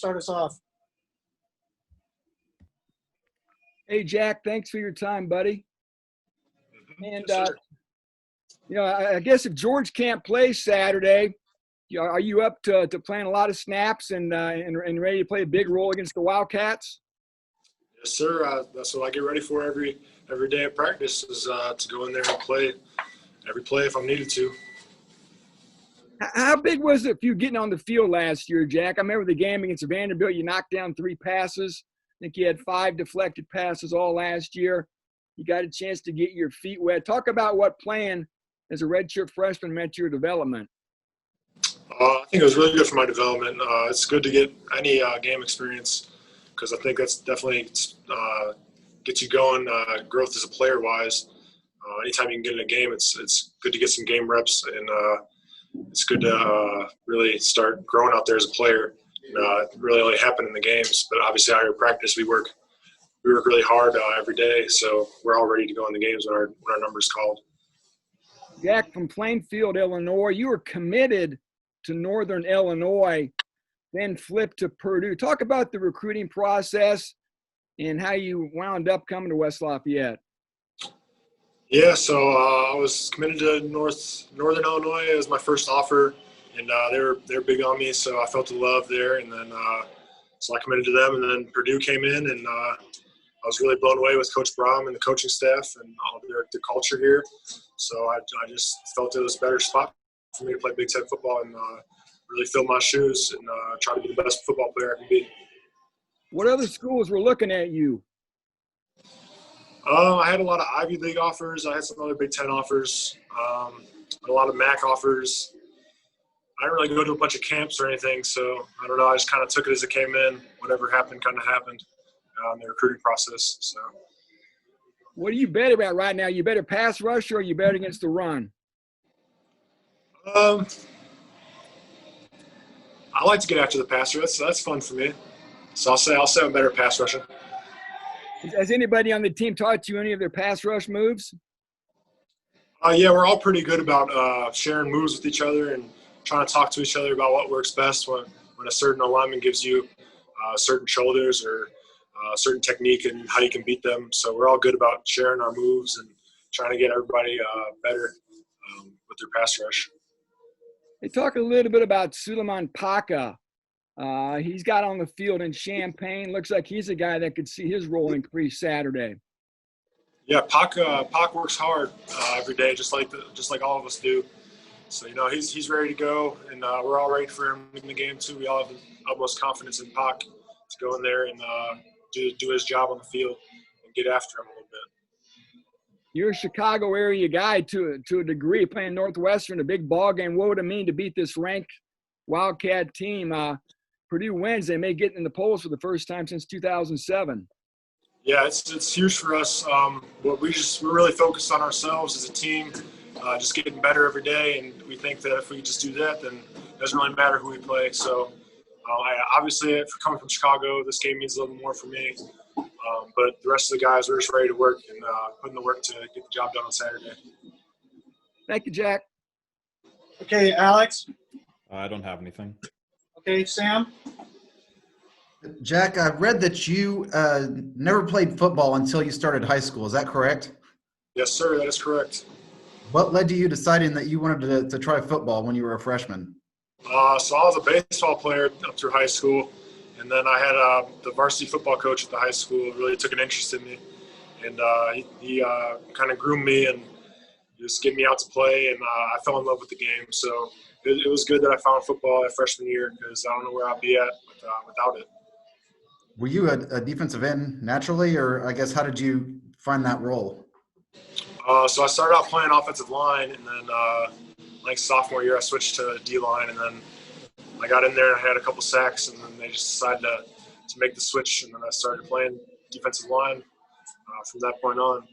start us off? Hey, Jack, thanks for your time, buddy. And, I guess if George can't play Saturday, are you up to playing a lot of snaps and ready to play a big role against the Wildcats? Yes, sir. That's what I get ready for every day at practice is to go in there and play every play if I'm needed to. How big was it for you getting on the field last year, Jack? I remember the game against Vanderbilt. You knocked down 3 passes. I think you had 5 deflected passes all last year. You got a chance to get your feet wet. Talk about what playing as a redshirt freshman meant to your development. I think it was really good for my development. It's good to get any game experience because I think that's definitely gets you going, growth as a player-wise. Anytime you can get in a game, it's good to get some game reps, and it's good to really start growing out there as a player. It really only happened in the games, but obviously out of practice, we work really hard every day, so we're all ready to go in the games when our number's called. Jack, from Plainfield, Illinois, you were committed to Northern Illinois, then flipped to Purdue. Talk about the recruiting process and how you wound up coming to West Lafayette. Yeah, so I was committed to Northern Illinois as my first offer, and they're big on me, so I felt the love there, and then so I committed to them, and then Purdue came in, and I was really blown away with Coach Braum and the coaching staff and all the culture here. So I just felt it was a better spot for me to play Big Ten football and really fill my shoes and try to be the best football player I can be. What other schools were looking at you? I had a lot of Ivy League offers. I had some other Big Ten offers, a lot of MAC offers. I didn't really go to a bunch of camps or anything, so I don't know. I just kind of took it as it came in. Whatever happened kind of happened in the recruiting process. So, what do you bet about right now? You better pass rush or you bet against the run? I like to get after the passer. That's fun for me. So I'll say I'm better at pass rushing. Has anybody on the team taught you any of their pass rush moves? Yeah, we're all pretty good about sharing moves with each other and trying to talk to each other about what works best when a certain alignment gives you certain shoulders or a certain technique and how you can beat them. So we're all good about sharing our moves and trying to get everybody better with their pass rush. Hey, talk a little bit about Sullivan Paca. He's got on the field in Champaign. Looks like he's a guy that could see his role increase Saturday. Yeah, Pac works hard every day, just like all of us do. So he's ready to go, and we're all ready for him in the game too. We all have the utmost confidence in Pac to go in there and do his job on the field and get after him a little bit. You're a Chicago area guy to a degree, playing Northwestern, a big ball game. What would it mean to beat this ranked Wildcat team? Purdue wins, they may get in the polls for the first time since 2007. Yeah, it's huge for us. We're really focused on ourselves as a team, just getting better every day, and we think that if we just do that, then it doesn't really matter who we play. So obviously, coming from Chicago, this game means a little more for me. But the rest of the guys are just ready to work and putting the work to get the job done on Saturday. Thank you, Jack. Okay, Alex. I don't have anything. Okay, Sam. Jack, I've read that you never played football until you started high school. Is that correct? Yes, sir. That is correct. What led to you deciding that you wanted to try football when you were a freshman? So I was a baseball player up through high school, and then I had the varsity football coach at the high school really took an interest in me, and he kind of groomed me and just get me out to play, and I fell in love with the game. So it was good that I found football that freshman year because I don't know where I'd be at without it. Were you a defensive end naturally, or I guess how did you find that role? So I started out playing offensive line, and then sophomore year I switched to D-line, and then I got in there and I had a couple sacks, and then they just decided to make the switch, and then I started playing defensive line from that point on.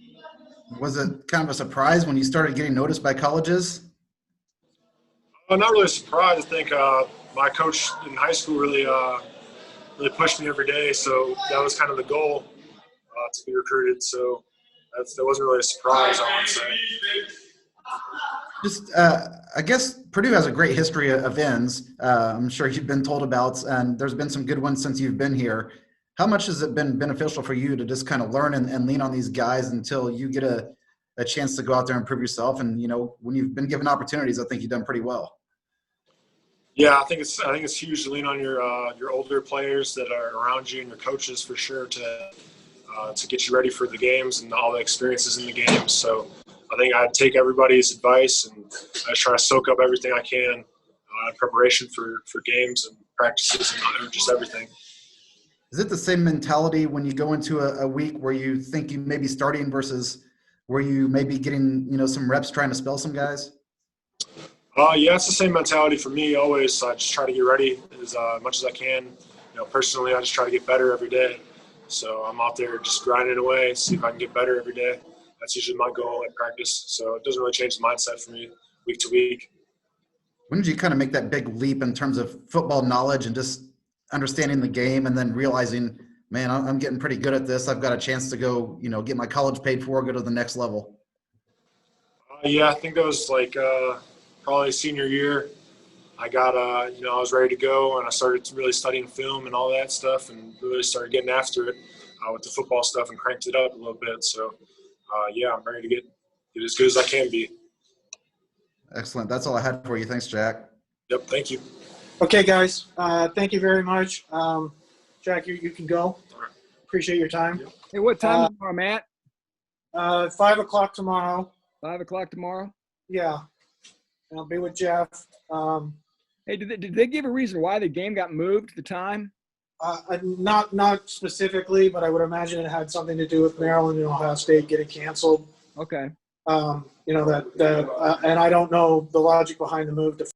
Was it kind of a surprise when you started getting noticed by colleges? Not really a surprise. I think my coach in high school really pushed me every day, so that was kind of the goal to be recruited. So that wasn't really a surprise, I would say. Just, I guess Purdue has a great history of ends. I'm sure you've been told about, and there's been some good ones since you've been here. How much has it been beneficial for you to just kind of learn and lean on these guys until you get a chance to go out there and prove yourself? And, you know, when you've been given opportunities, I think you've done pretty well. Yeah, I think it's huge to lean on your older players that are around you and your coaches for sure to get you ready for the games and all the experiences in the games. So I think I take everybody's advice and I try to soak up everything I can in preparation for games and practices and just everything. Is it the same mentality when you go into a week where you think you may be starting versus where you may be getting, you know, some reps trying to spell some guys? Yeah, it's the same mentality for me always. I just try to get ready as much as I can. You know, personally, I just try to get better every day. So I'm out there just grinding away, see if I can get better every day. That's usually my goal at practice. So it doesn't really change the mindset for me week to week. When did you kind of make that big leap in terms of football knowledge and just understanding the game and then realizing, man, I'm getting pretty good at this. I've got a chance to go, you know, get my college paid for, go to the next level? Yeah, I think that was like probably senior year. I got, I was ready to go, and I started really studying film and all that stuff and really started getting after it with the football stuff and cranked it up a little bit. So, yeah, I'm ready to get as good as I can be. Excellent. That's all I had for you. Thanks, Jack. Yep, thank you. Okay, guys. Thank you very much. Jack, you can go. Appreciate your time. Hey, what time tomorrow, Matt? 5 o'clock tomorrow. 5 o'clock tomorrow? Yeah. I'll be with Jeff. Hey, did they give a reason why the game got moved, the time? Not specifically, but I would imagine it had something to do with Maryland and Ohio State getting canceled. Okay. And I don't know the logic behind the move to